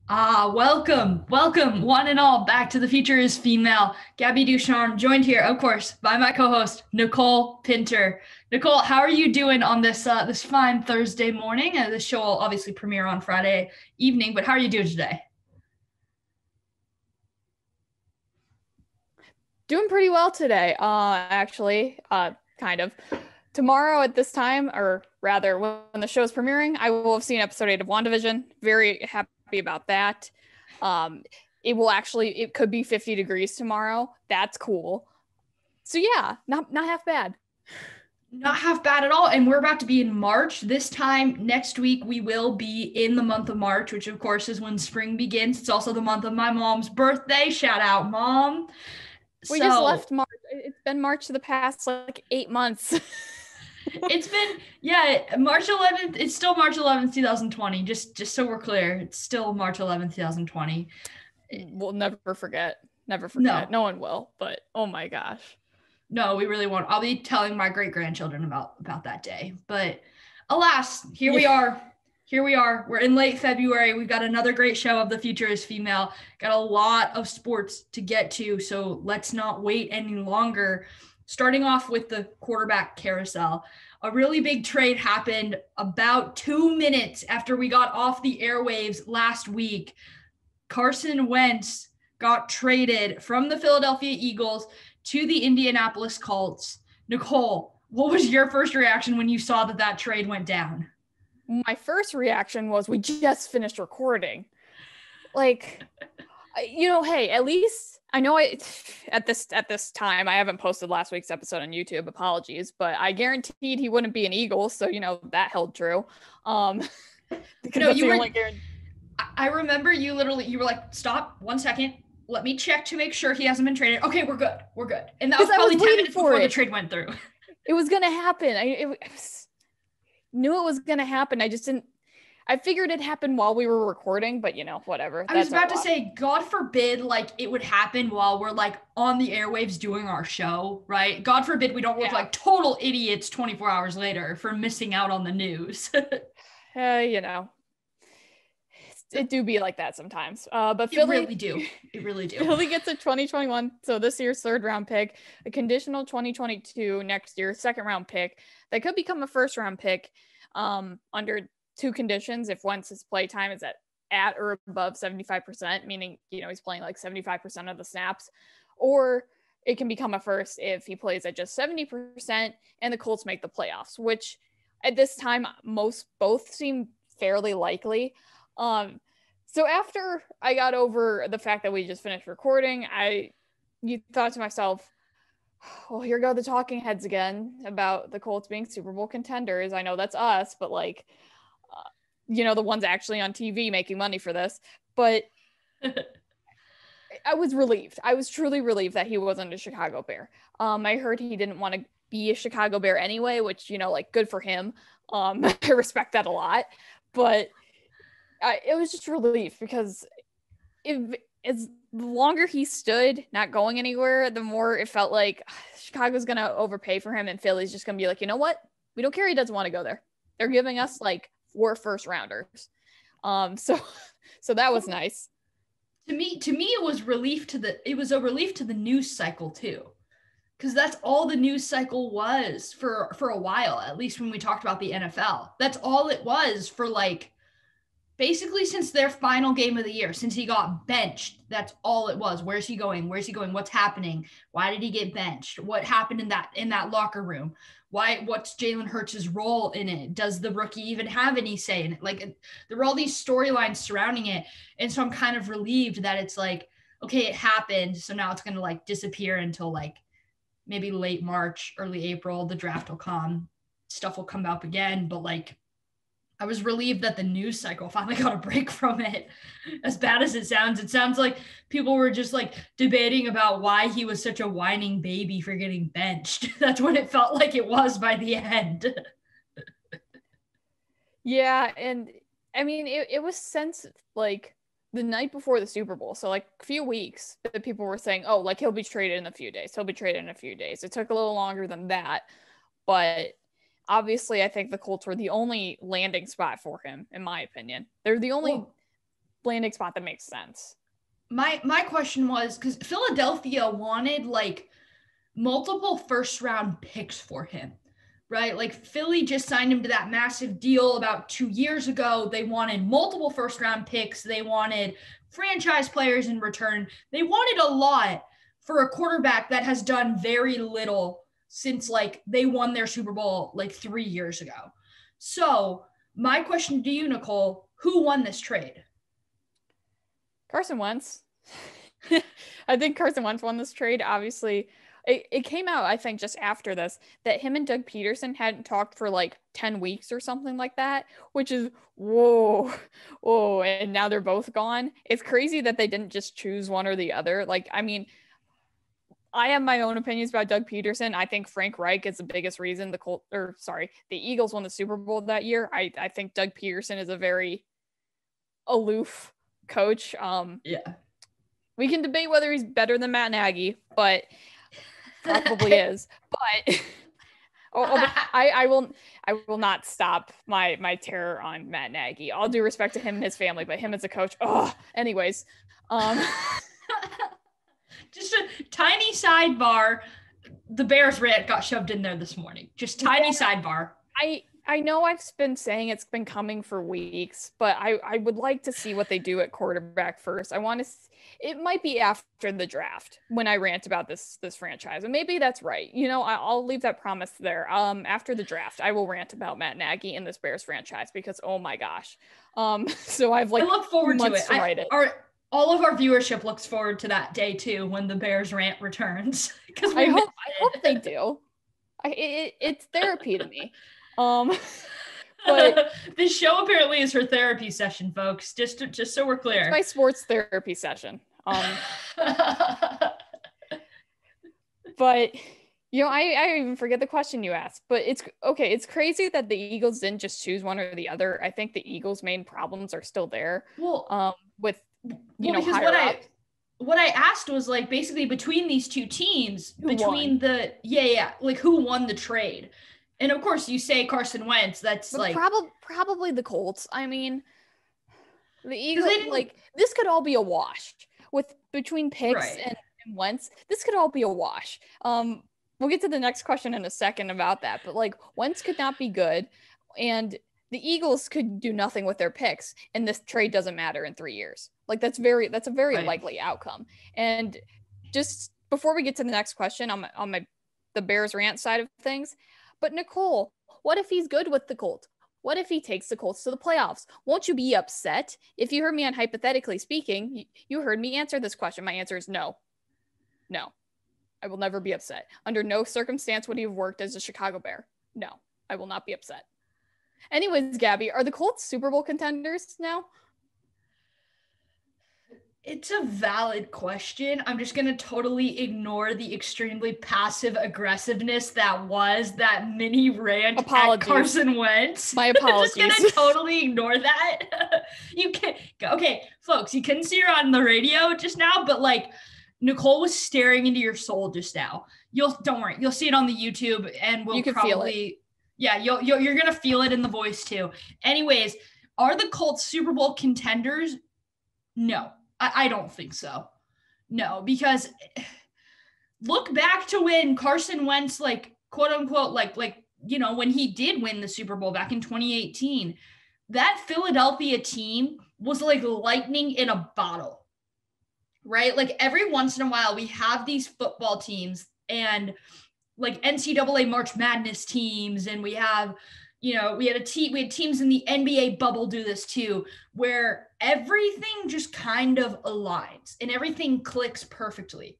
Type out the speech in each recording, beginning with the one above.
Welcome, one and all, back to The Future is Female. Gabby Ducharme, joined here, of course, by my co-host, Nicole Pinter. Nicole, how are you doing on this fine Thursday morning? This show will obviously premiere on Friday evening, but how are you doing today? Doing pretty well today, actually, kind of. Tomorrow at this time, or rather, when the show is premiering, I will have seen episode 8 of WandaVision. Very happy about that. Um, it could be 50 degrees tomorrow. That's cool. So yeah, not half bad. Not half bad at all. And we're about to be in March. This time next week, we will be in the month of March, which of course is when spring begins. It's also the month of my mom's birthday. Shout out, mom. We just So left March. It's been March the past like 8 months. it's been, yeah, March 11th. It's still March 11th, 2020. Just so we're clear, it's still March 11th, 2020. We'll never forget. Never No, forget. No one will, but oh my gosh. no, we really won't. I'll be telling my great grandchildren about that day. But alas, here we Yeah. are. Here we are. We're in late February. We've got another great show of The Future is Female. Got a lot of sports to get to, so let's not wait any longer. Starting off with the quarterback carousel. A really big trade happened about 2 minutes after we got off the airwaves last week. Carson Wentz got traded from the Philadelphia Eagles to the Indianapolis Colts. Nicole, what was your first reaction when you saw that trade went down? My first reaction was we just finished recording. Like, hey, at least I know at this time I haven't posted last week's episode on YouTube. Apologies, but I guaranteed he wouldn't be an Eagle, so that held true. Because No, that's you the were. only guarantee. I remember you were like, stop 1 second. Let me check to make sure he hasn't been traded. Okay, we're good. We're good. And that was Because I was probably 10 waiting minutes for before the it. trade went through. It was gonna happen. Knew it was gonna happen. I figured it happened while we were recording, but whatever. I was about to say, God forbid, like it would happen while we're like on the airwaves doing our show, right? God forbid we don't look Yeah. like total idiots 24 hours later for missing out on the news. You know, it do be like that sometimes. But It really do. It really do. Philly gets a 2021, so this year's third round pick, a conditional 2022 next year second round pick that could become a first round pick under two conditions. If once his play time is at or above 75%, meaning he's playing like 75% of the snaps, or it can become a first if he plays at just 70% and the Colts make the playoffs, which at this time both seem fairly likely. So after I got over the fact that we just finished recording, you thought to myself, well, here go the talking heads again about the Colts being Super Bowl contenders. I know that's us, but the ones actually on TV making money for this. But I was relieved. I was truly relieved that he wasn't a Chicago Bear. I heard he didn't want to be a Chicago Bear anyway, which, good for him. I respect that a lot. But it was just relief because as the longer he stood not going anywhere, the more it felt like Chicago's going to overpay for him and Philly's just going to be like, you know what? We don't care. He doesn't want to go there. They're giving us like 4 first rounders. So that was nice. To me, it was a relief to the news cycle too. Because that's all the news cycle was for a while, at least when we talked about the NFL. That's all it was for basically since their final game of the year, since he got benched. That's all it was. Where's he going? What's happening? Why did he get benched? What happened in that locker room? What's Jalen Hurts' role in it? Does the rookie even have any say in it? Like, there were all these storylines surrounding it. And so I'm kind of relieved that it's like, okay, it happened. So now it's going to disappear until maybe late March, early April. The draft will come. Stuff will come up again. But I was relieved that the news cycle finally got a break from it. As bad as it sounds like people were just debating about why he was such a whining baby for getting benched. That's what it felt like it was by the end. Yeah, and I mean it was since the night before the Super Bowl, so a few weeks that people were saying, oh, he'll be traded in a few days. He'll be traded in a few days. It took a little longer than that, but obviously I think the Colts were the only landing spot for him, in my opinion. They're the only Cool. landing spot that makes sense. My question was, because Philadelphia wanted like multiple first round picks for him, right? Like Philly just signed him to that massive deal about 2 years ago. They wanted multiple first round picks. They wanted franchise players in return. They wanted a lot for a quarterback that has done very little since like they won their Super Bowl like 3 years ago. So my question to you, Nicole, who won this trade? Carson Wentz. I think Carson Wentz won this trade. Obviously, it came out, I think, just after this, that him and Doug Peterson hadn't talked for like 10 weeks or something like that, which is whoa. And now they're both gone. It's crazy that they didn't just choose one or the other. Like, I mean, I have my own opinions about Doug Peterson. I think Frank Reich is the biggest reason the Eagles won the Super Bowl that year. I think Doug Peterson is a very aloof coach. Yeah. We can debate whether he's better than Matt Nagy, but probably is. But I will not stop my terror on Matt Nagy. All due respect to him and his family, but him as a coach. Anyways. Just a tiny sidebar. The Bears rant got shoved in there this morning. Just tiny sidebar. I know I've been saying it's been coming for weeks, but I would like to see what they do at quarterback first. I want to. It might be after the draft when I rant about this franchise, and maybe that's right. You know, I'll leave that promise there. After the draft, I will rant about Matt Nagy and this Bears franchise because oh my gosh. So I've like I look forward to it. To write it. All of our viewership looks forward to that day too when the Bears rant returns. Because I hope they do. It's therapy to me. But this show apparently is her therapy session, folks. Just so we're clear. It's my sports therapy session. But you know, I even forget the question you asked. But it's okay. It's crazy that the Eagles didn't just choose one or the other. I think the Eagles' main problems are still there. Well, because what I asked was like basically between these two teams, like who won the trade? And of course you say Carson Wentz, that's like probably the Colts. I mean, the Eagles, like this could all be a wash between picks and Wentz. This could all be a wash. We'll get to the next question in a second about that, but like Wentz could not be good and the Eagles could do nothing with their picks and this trade doesn't matter in 3 years. Like that's a very likely outcome. And just before we get to the next question on the Bears rant side of things, but Nicole, what if he's good with the Colts? What if he takes the Colts to the playoffs? Won't you be upset? If you heard me on hypothetically speaking, you heard me answer this question. My answer is no. No, I will never be upset. Under no circumstance would he have worked as a Chicago Bear. No, I will not be upset. Anyways, Gabby, are the Colts Super Bowl contenders now? It's a valid question. I'm just going to totally ignore the extremely passive aggressiveness that was that mini rant at Carson Wentz. My apologies. I'm just going to totally ignore that. Okay, folks, you couldn't see her on the radio just now, but like Nicole was staring into your soul just now. Don't worry. You'll see it on the YouTube and we'll probably, yeah, you're going to feel it in the voice too. Anyways, are the Colts Super Bowl contenders? No. I don't think so. No, because look back to when Carson Wentz, like, quote unquote, like, you know, when he did win the Super Bowl back in 2018, that Philadelphia team was like lightning in a bottle, right? Like every once in a while we have these football teams and like NCAA March Madness teams. And we have, you know, we had teams in the NBA bubble do this too, where everything just kind of aligns and everything clicks perfectly.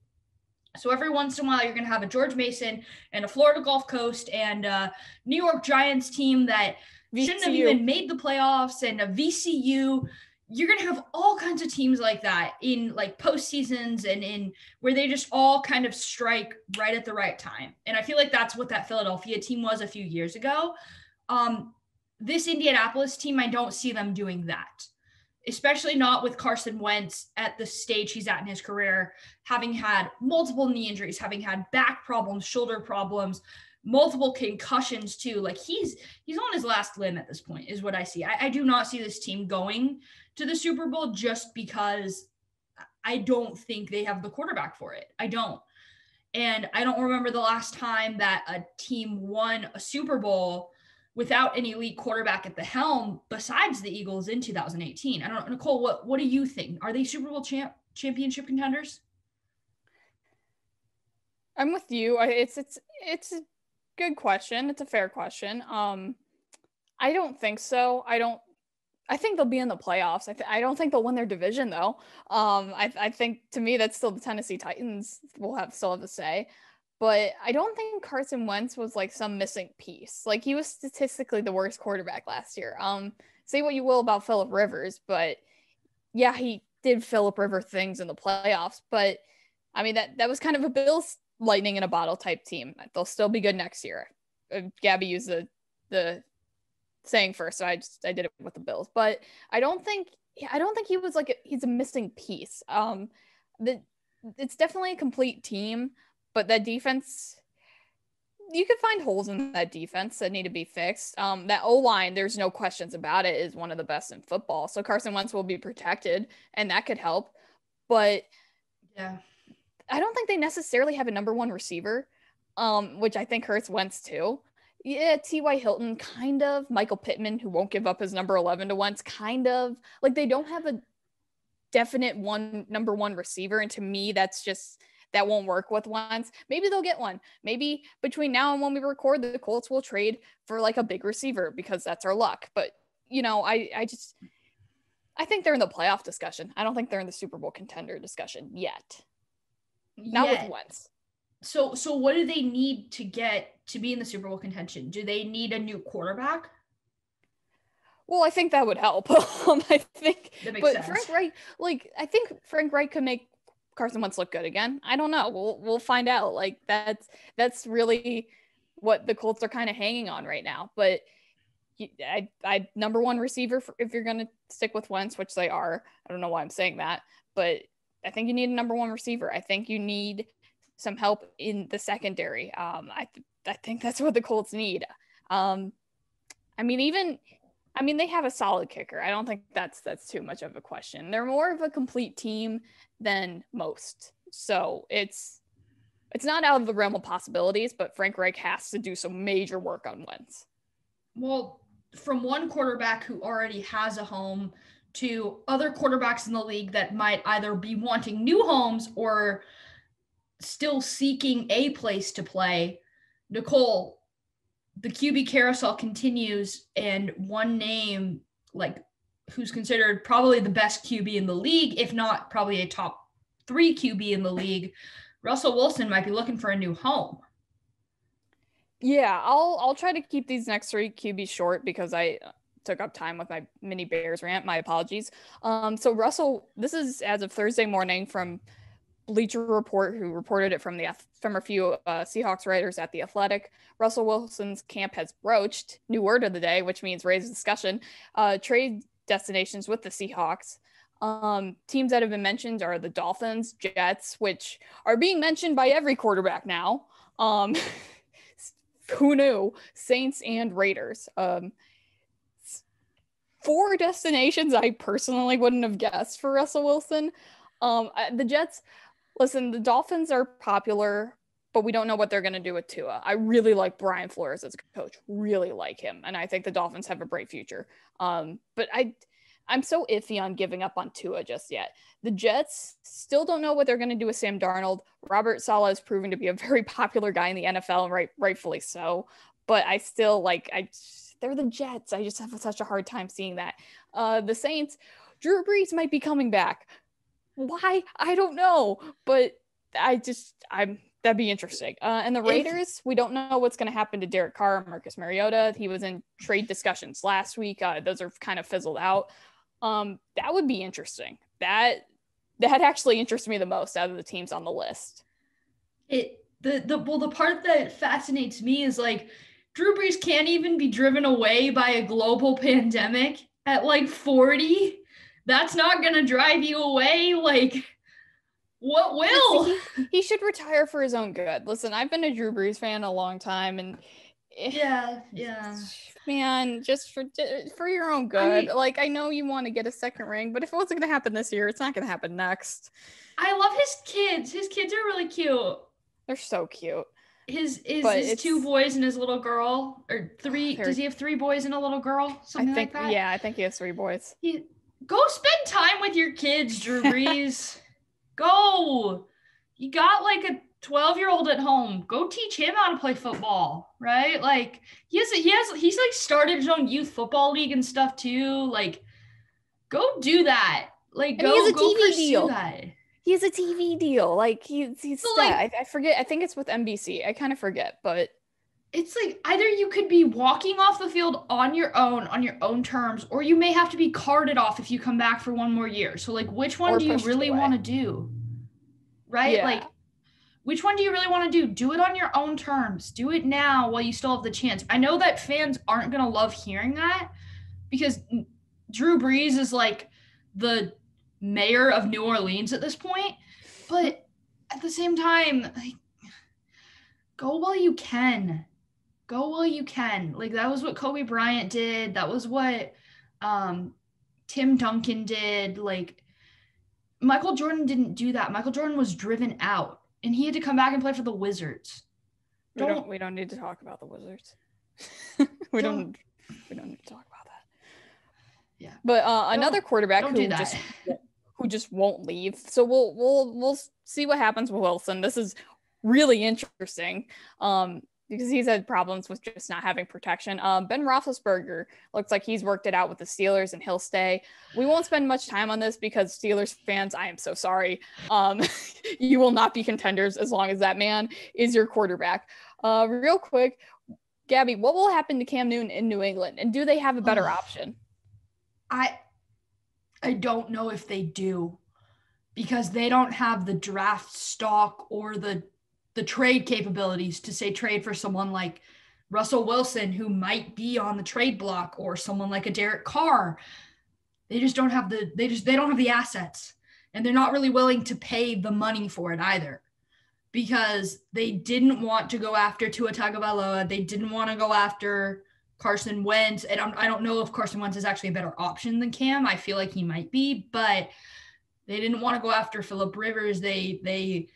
So every once in a while, you're going to have a George Mason and a Florida Gulf Coast and a New York Giants team that shouldn't have even made the playoffs and a VCU. You're going to have all kinds of teams like that in like postseasons and in where they just all kind of strike right at the right time. And I feel like that's what that Philadelphia team was a few years ago. This Indianapolis team, I don't see them doing that, especially not with Carson Wentz at the stage he's at in his career, having had multiple knee injuries, having had back problems, shoulder problems, multiple concussions too. Like he's on his last limb at this point is what I see. I do not see this team going to the Super Bowl just because I don't think they have the quarterback for it. I don't. And I don't remember the last time that a team won a Super Bowl without an elite quarterback at the helm besides the Eagles in 2018. I don't know. Nicole, what do you think? Are they Super Bowl championship contenders? I'm with you. It's a good question. It's a fair question. I don't think so. I think they'll be in the playoffs. I don't think they'll win their division though. I think to me that's still the Tennessee Titans will still have to say. But I don't think Carson Wentz was like some missing piece. Like he was statistically the worst quarterback last year. Say what you will about Phillip Rivers, but yeah, he did Phillip Rivers things in the playoffs. But I mean that was kind of a Bills lightning in a bottle type team. They'll still be good next year. Gabby used the saying first, so I did it with the Bills. But I don't think he was like he's a missing piece. It's definitely a complete team, but that defense, you could find holes in that defense that need to be fixed. That O-line, there's no questions about it, is one of the best in football. So Carson Wentz will be protected, and that could help. But yeah, I don't think they necessarily have a number one receiver, which I think hurts Wentz too. Yeah, T.Y. Hilton, kind of. Michael Pittman, who won't give up his number 11 to Wentz, kind of. Like, they don't have a definite number one receiver, and to me, that won't work with Wentz. Maybe they'll get one. Maybe between now and when we record, the Colts will trade for, like, a big receiver because that's our luck. But, I think they're in the playoff discussion. I don't think they're in the Super Bowl contender discussion yet. Not with Wentz. So what do they need to get to be in the Super Bowl contention? Do they need a new quarterback? Well, I think that would help. I think, that makes but sense. Frank Reich, I think Frank Reich could make Carson Wentz look good again. I don't know. We'll find out. Like that's really what the Colts are kind of hanging on right now. But I number one receiver if you're gonna stick with Wentz, which they are. I don't know why I'm saying that, but I think you need a number one receiver. I think you need some help in the secondary. I think that's what the Colts need. They have a solid kicker. I don't think that's too much of a question. They're more of a complete team than most. So it's not out of the realm of possibilities, but Frank Reich has to do some major work on Wentz. Well, from one quarterback who already has a home to other quarterbacks in the league that might either be wanting new homes or still seeking a place to play, Nicole, the QB carousel continues, and one name, like, who's considered probably the best QB in the league, if not probably a top 3 QB in the league, Russell Wilson, might be looking for a new home. Yeah, I'll try to keep these next 3 QBs short because I took up time with my mini Bears rant. My apologies. So Russell, this is as of Thursday morning from Bleacher Report, who reported it from a few Seahawks writers at The Athletic. Russell Wilson's camp has broached, new word of the day, which means raised discussion, trade destinations with the Seahawks. Teams that have been mentioned are the Dolphins, Jets, which are being mentioned by every quarterback now. Who knew? Saints and Raiders. 4 destinations I personally wouldn't have guessed for Russell Wilson. The Jets, listen, the Dolphins are popular, but we don't know what they're going to do with Tua. I really like Brian Flores as a coach, really like him, and I think the Dolphins have a bright future. But I'm so iffy on giving up on Tua just yet. The Jets still don't know what they're going to do with Sam Darnold. Robert Saleh has proven to be a very popular guy in the NFL, and rightfully so. But I still they're the Jets. I just have such a hard time seeing that. The Saints, Drew Brees might be coming back. Why? I don't know. But that'd be interesting. And the Raiders, we don't know what's going to happen to Derek Carr and Marcus Mariota. He was in trade discussions last week. Those are kind of fizzled out. That would be interesting. That actually interests me the most out of the teams on the list. The part that fascinates me is like Drew Brees can't even be driven away by a global pandemic at 40. That's not going to drive you away. What will? He should retire for his own good. Listen, I've been a Drew Brees fan a long time, and Yeah. man, just for your own good. Like, I know you want to get a second ring, but if it wasn't going to happen this year, it's not going to happen next. I love his kids. His kids are really cute. They're so cute. His 2 boys and his little girl, or 3. Does he have 3 boys and a little girl? Something like that? Yeah, I think he has 3 boys. Go spend time with your kids, Drew Brees. Go. You got like a 12-year-old at home. Go teach him how to play football, right? Like he's like started his own youth football league and stuff too. Like, go do that. Like, go pursue that. He has a TV deal. Like he's so like, I forget. I think it's with NBC. I kind of forget, but it's like either you could be walking off the field on your own terms, or you may have to be carted off if you come back for one more year. So like, which one do you really want to do? Right? Yeah. Like, which one do you really want to do? Do it on your own terms. Do it now while you still have the chance. I know that fans aren't going to love hearing that because Drew Brees is like the mayor of New Orleans at this point, but at the same time, like, go while you can. Like, that was what Kobe Bryant did. That was what Tim Duncan did. Like, Michael Jordan didn't do that. Michael Jordan was driven out, and he had to come back and play for the Wizards. We don't need to talk about the Wizards. we don't need to talk about that. Yeah. But another quarterback who just won't leave. So we'll see what happens with Wilson. This is really interesting because he's had problems with just not having protection. Ben Roethlisberger looks like he's worked it out with the Steelers and he'll stay. We won't spend much time on this because Steelers fans, I am so sorry. You will not be contenders as long as that man is your quarterback. Real quick, Gabby, what will happen to Cam Newton in New England? And do they have a better option? I don't know if they do, because they don't have the draft stock or the trade capabilities to say trade for someone like Russell Wilson, who might be on the trade block, or someone like a Derek Carr. They just don't have they don't have the assets, and they're not really willing to pay the money for it either, because they didn't want to go after Tua Tagovailoa. They didn't want to go after Carson Wentz, and I don't know if Carson Wentz is actually a better option than Cam. I feel like he might be, but they didn't want to go after Phillip Rivers. They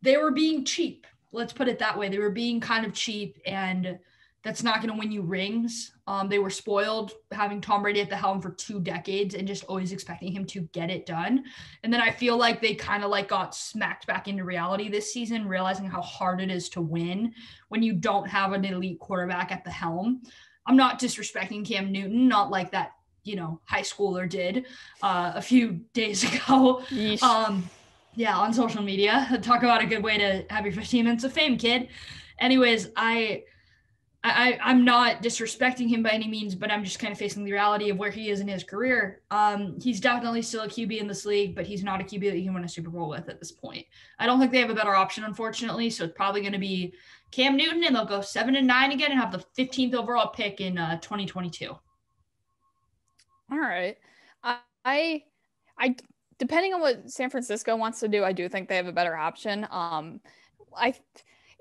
were being cheap. Let's put it that way. They were being kind of cheap, and that's not going to win you rings. They were spoiled having Tom Brady at the helm for 2 decades and just always expecting him to get it done. And then I feel like they kind of like got smacked back into reality this season, realizing how hard it is to win when you don't have an elite quarterback at the helm. I'm not disrespecting Cam Newton, not like that, high schooler did a few days ago. Yeah, on social media. Talk about a good way to have your 15 minutes of fame, kid. Anyways, I'm not disrespecting him by any means, but I'm just kind of facing the reality of where he is in his career. He's definitely still a QB in this league, but he's not a QB that you can win a Super Bowl with at this point. I don't think they have a better option, unfortunately. So it's probably going to be Cam Newton, and they'll go 7-9 again and have the 15th overall pick in 2022. All right. I depending on what San Francisco wants to do, I do think they have a better option.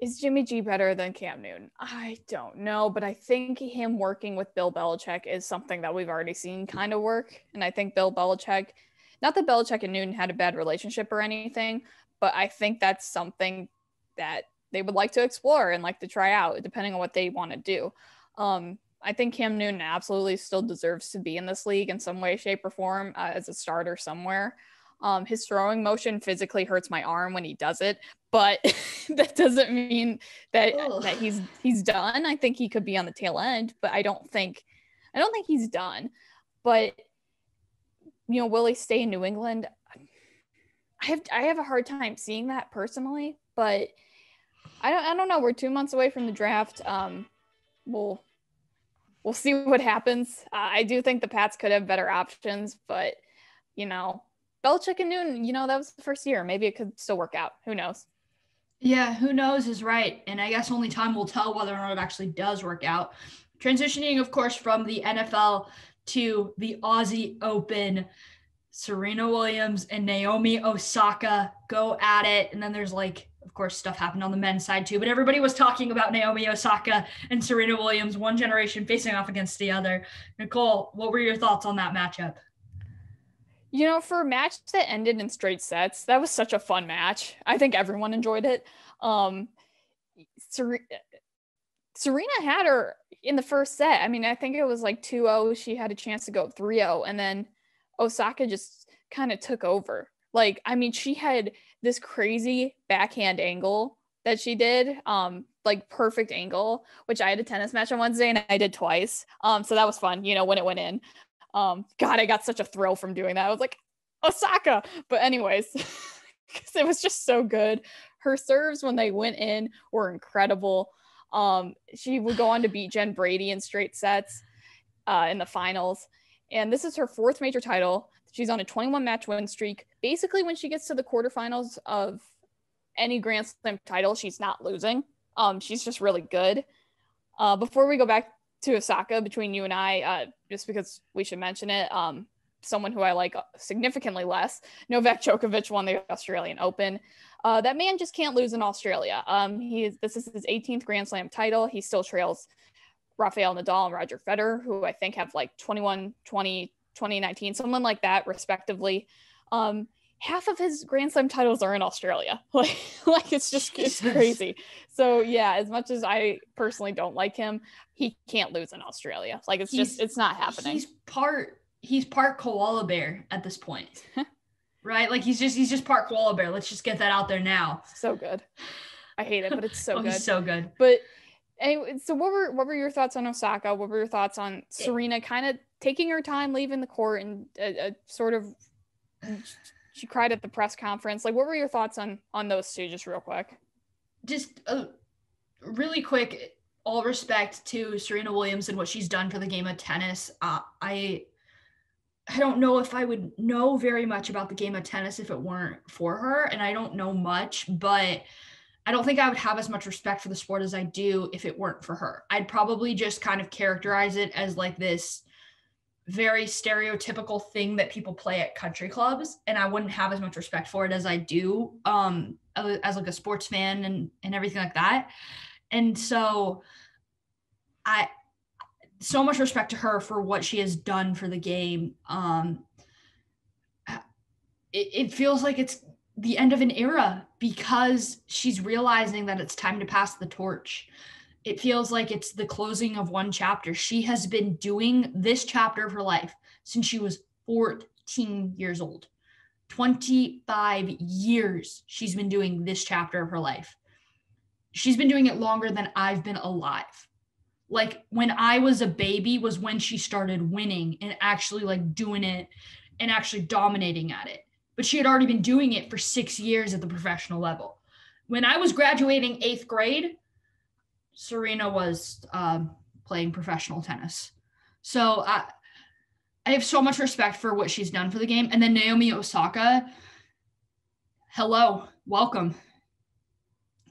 Is Jimmy G better than Cam Newton? I don't know, but I think him working with Bill Belichick is something that we've already seen kind of work. And I think Bill Belichick, not that Belichick and Newton had a bad relationship or anything, but I think that's something that they would like to explore and like to try out, depending on what they want to do. I think Cam Newton absolutely still deserves to be in this league in some way, shape, or form as a starter somewhere. His throwing motion physically hurts my arm when he does it, but that doesn't mean that he's done. I think he could be on the tail end, but I don't think he's done. But will he stay in New England? I have a hard time seeing that personally, but I don't know. We're 2 months away from the draft. We'll see what happens. I do think the Pats could have better options, but Belichick and Newton, that was the first year. Maybe it could still work out. Who knows? Yeah, who knows is right. And I guess only time will tell whether or not it actually does work out. Transitioning, of course, from the NFL to the Aussie Open. Serena Williams and Naomi Osaka go at it. And then there's like, of course, stuff happened on the men's side too, but everybody was talking about Naomi Osaka and Serena Williams, one generation facing off against the other. Nicole, what were your thoughts on that matchup? You know, for a match that ended in straight sets, that was such a fun match. I think everyone enjoyed it. Serena had her in the first set. I mean, I think it was like 2-0. She had a chance to go 3-0, and then Osaka just kind of took over. Like, I mean, she had this crazy backhand angle that she did, like perfect angle, which I had a tennis match on Wednesday and I did twice. So that was fun, you know, when it went in. God, I got such a thrill from doing that. I was like, Osaka. But anyways, because it was just so good. Her serves when they went in were incredible. She would go on to beat Jen Brady in straight sets in the finals. And this is her fourth major title. She's on a 21 match win streak. Basically, when she gets to the quarterfinals of any Grand Slam title, she's not losing. She's just really good. Before we go back to Osaka, between you and I, just because we should mention it, someone who I like significantly less, Novak Djokovic won the Australian Open. That man just can't lose in Australia. This is his 18th Grand Slam title. He still trails Rafael Nadal and Roger Federer, who I think have like 21, 20, 2019, someone like that, respectively. Half of his Grand Slam titles are in Australia. Like it's crazy. So yeah, as much as I personally don't like him, he can't lose in Australia. Like it's not happening. He's part koala bear at this point. Right? Like he's just part koala bear. Let's just get that out there now. So good. I hate it, but it's so good. He's so good. But anyway, so what were your thoughts on Osaka? What were your thoughts on Serena kind of taking her time, leaving the court, and sort of she cried at the press conference? Like, what were your thoughts on those two, just real quick? Just really quick, all respect to Serena Williams and what she's done for the game of tennis. I don't know if I would know very much about the game of tennis if it weren't for her, and I don't know much, but I don't think I would have as much respect for the sport as I do if it weren't for her. I'd probably just kind of characterize it as like this very stereotypical thing that people play at country clubs, and I wouldn't have as much respect for it as I do as like a sports fan and everything like that. And so so much respect to her for what she has done for the game. It feels like it's the end of an era because she's realizing that it's time to pass the torch. It feels like it's the closing of one chapter. She has been doing this chapter of her life since she was 14 years old. 25 years she's been doing this chapter of her life. She's been doing it longer than I've been alive. Like when I was a baby was when she started winning and actually like doing it and actually dominating at it. But she had already been doing it for 6 years at the professional level. When I was graduating 8th grade, Serena was playing professional tennis. So I have so much respect for what she's done for the game. And then Naomi Osaka, hello, welcome.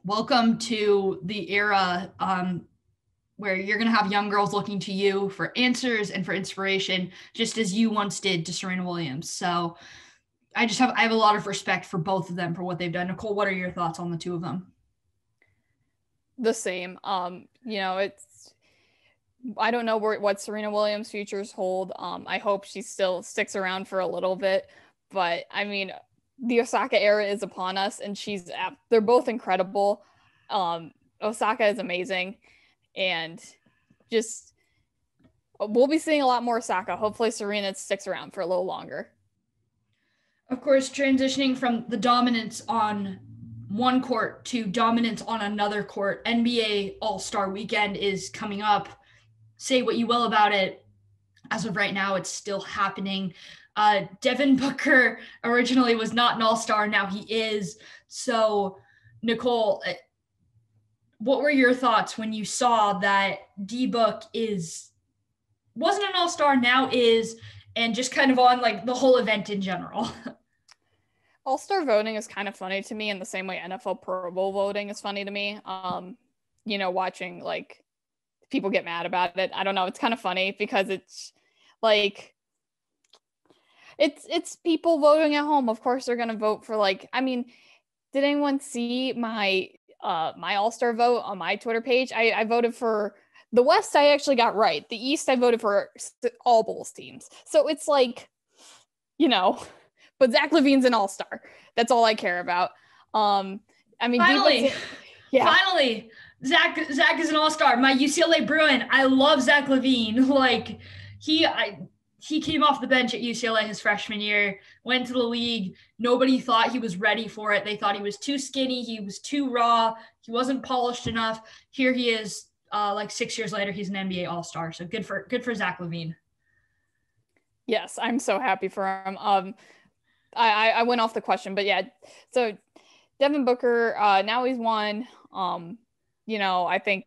Welcome to the era where you're going to have young girls looking to you for answers and for inspiration, just as you once did to Serena Williams. So I have a lot of respect for both of them for what they've done. Nicole, what are your thoughts on the two of them? The same. You know, I don't know what Serena Williams' futures hold. I hope she still sticks around for a little bit, but I mean, the Osaka era is upon us, and they're both incredible. Osaka is amazing, and just we'll be seeing a lot more Osaka. Hopefully, Serena sticks around for a little longer. Of course, transitioning from the dominance on one court to dominance on another court, NBA All-Star Weekend is coming up. Say what you will about it. As of right now, it's still happening. Devin Booker originally was not an All-Star. Now he is. So, Nicole, what were your thoughts when you saw that D-Book wasn't an All-Star, now is, and just kind of on like the whole event in general? All-Star voting is kind of funny to me in the same way NFL Pro Bowl voting is funny to me. You know, watching like people get mad about it. I don't know. It's kind of funny because it's like, It's people voting at home. Of course they're gonna vote for like, I mean, did anyone see my my all-star vote on my Twitter page? I voted for the West. I actually got right. The East I voted for all Bulls teams. So it's like, you know, but Zach LaVine's an all-star. That's all I care about. I mean, Finally, yeah. finally, Zach is an all-star. My UCLA Bruin. I love Zach LaVine. Like he came off the bench at UCLA his freshman year, went to the league. Nobody thought he was ready for it. They thought he was too skinny. He was too raw. He wasn't polished enough. Here he is. Like 6 years later, he's an NBA all-star. So good for Zach LaVine. Yes, I'm so happy for him. I went off the question, but yeah. So Devin Booker, now he's won. You know, I think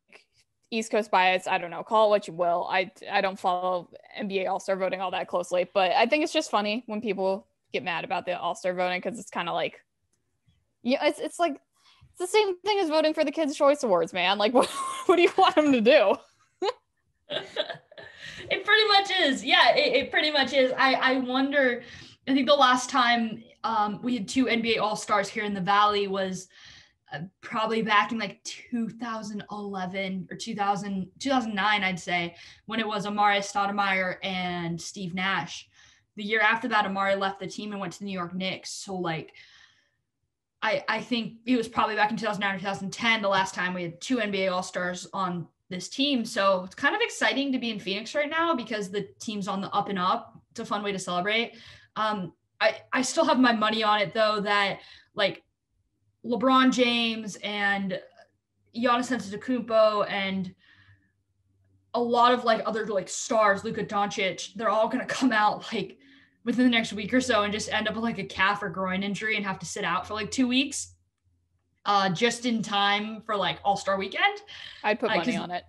East Coast bias, I don't know, call it what you will. I don't follow NBA All-Star voting all that closely, but I think it's just funny when people get mad about the All-Star voting because it's kind of like, yeah, it's like it's the same thing as voting for the Kids' Choice Awards, man. Like, what do you want them to do? It pretty much is. Yeah, it pretty much is. I wonder, I think the last time we had two NBA All-Stars here in the Valley was probably back in like 2011 or 2009, I'd say, when it was Amare Stoudemire and Steve Nash. The year after that, Amare left the team and went to the New York Knicks. So like, I think it was probably back in 2009 or 2010, the last time we had two NBA All-Stars on this team. So it's kind of exciting to be in Phoenix right now because the team's on the up and up. It's a fun way to celebrate. I still have my money on it though, that like LeBron James and Giannis Antetokounmpo and a lot of like other like stars, Luka Doncic, they're all going to come out like within the next week or so and just end up with like a calf or groin injury and have to sit out for like 2 weeks. Just in time for like All-Star weekend. I'd put money on it.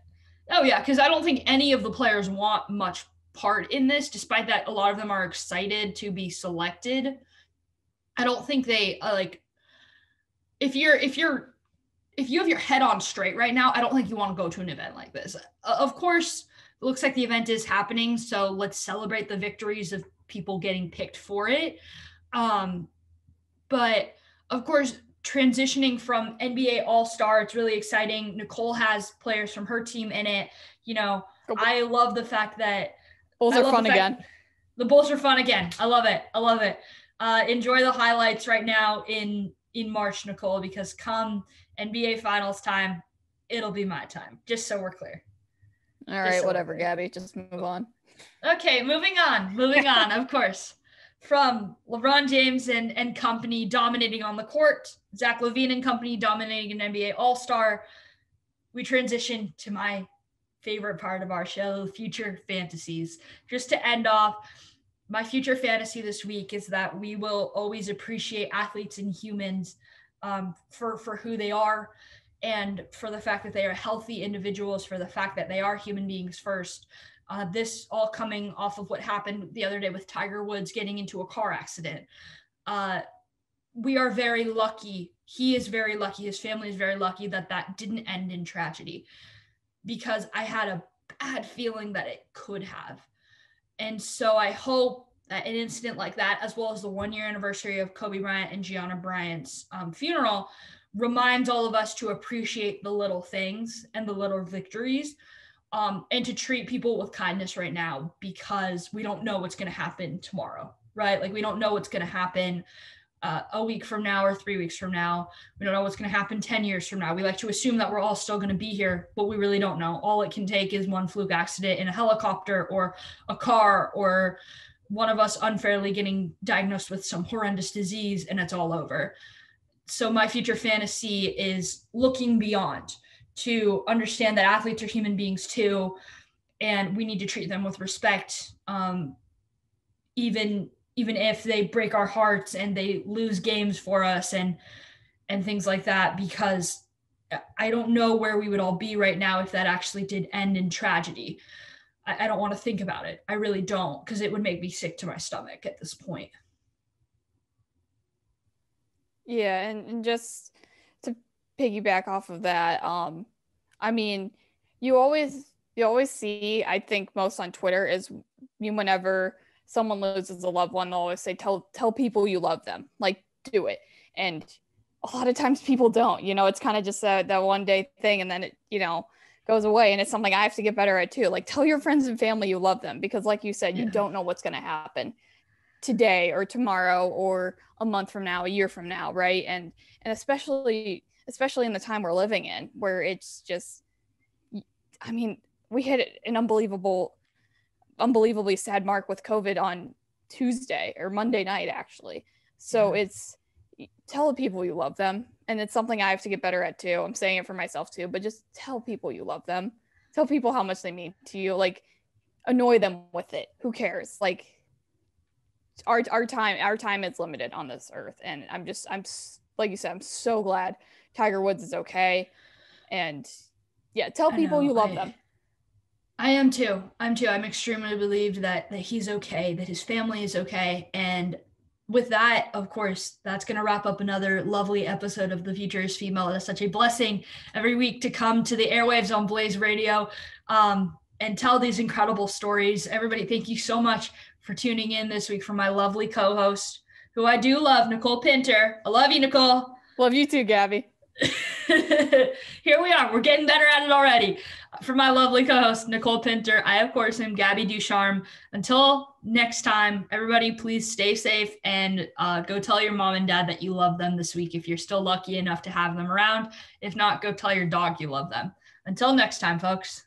Oh yeah, because I don't think any of the players want much part in this, despite that a lot of them are excited to be selected. I don't think they like if you have your head on straight right now, I don't think you want to go to an event like this. Of course, it looks like the event is happening, so let's celebrate the victories of people getting picked for it. But of course, transitioning from NBA All-Star, it's really exciting. Nicole has players from her team in it. You know, I love the fact that Bulls are fun again. The Bulls are fun again. I love it. Enjoy the highlights right now in March, Nicole, because come NBA Finals time, it'll be my time. Just so we're clear. All right, whatever, Gabby. Just move on. Okay, moving on, of course. From LeBron James and company dominating on the court, Zach LaVine and company dominating an NBA All-Star, we transition to my favorite part of our show, future fantasies. Just to end off, my future fantasy this week is that we will always appreciate athletes and humans for who they are and for the fact that they are healthy individuals, for the fact that they are human beings first. This all coming off of what happened the other day with Tiger Woods getting into a car accident. We are very lucky. He is very lucky. His family is very lucky that didn't end in tragedy, because I had a bad feeling that it could have. And so I hope that an incident like that, as well as the 1 year anniversary of Kobe Bryant and Gianna Bryant's funeral, reminds all of us to appreciate the little things and the little victories. And to treat people with kindness right now, because we don't know what's going to happen tomorrow, right? Like we don't know what's going to happen a week from now or 3 weeks from now. We don't know what's going to happen 10 years from now. We like to assume that we're all still going to be here, but we really don't know. All it can take is one fluke accident in a helicopter or a car, or one of us unfairly getting diagnosed with some horrendous disease, and it's all over. So my future fantasy is looking beyond to understand that athletes are human beings too, and we need to treat them with respect, even if they break our hearts and they lose games for us and things like that, because I don't know where we would all be right now if that actually did end in tragedy. I don't want to think about it. I really don't, because it would make me sick to my stomach at this point. Yeah, and just to piggyback off of that, I mean, you always see, I think most on Twitter is whenever someone loses a loved one, they'll always say, tell people you love them, like do it. And a lot of times people don't, it's kind of just that one day thing. And then it, goes away. And it's something I have to get better at too. Like tell your friends and family you love them, because like you said, you don't know what's going to happen today or tomorrow or a month from now, a year from now. Right. And especially in the time we're living in, where it's just, I mean, we hit an unbelievably sad mark with COVID on Tuesday or Monday night, actually. So it's tell the people you love them. And it's something I have to get better at too. I'm saying it for myself too, but just tell people you love them. Tell people how much they mean to you. Like annoy them with it. Who cares? Like our time is limited on this earth. And I'm like you said, I'm so glad Tiger Woods is okay. And tell people you love them. I am too. I'm extremely relieved that he's okay, that his family is okay. And with that, of course, that's going to wrap up another lovely episode of The Future is Female. It is such a blessing every week to come to the airwaves on Blaze Radio and tell these incredible stories. Everybody, thank you so much for tuning in this week for my lovely co-host, who I do love, Nicole Pinter. I love you, Nicole. Love you too, Gabby. Here we are. We're getting better at it already. For my lovely co-host, Nicole Pinter, I, of course, am Gabby Ducharme. Until next time, everybody, please stay safe and go tell your mom and dad that you love them this week if you're still lucky enough to have them around. If not, go tell your dog you love them. Until next time, folks.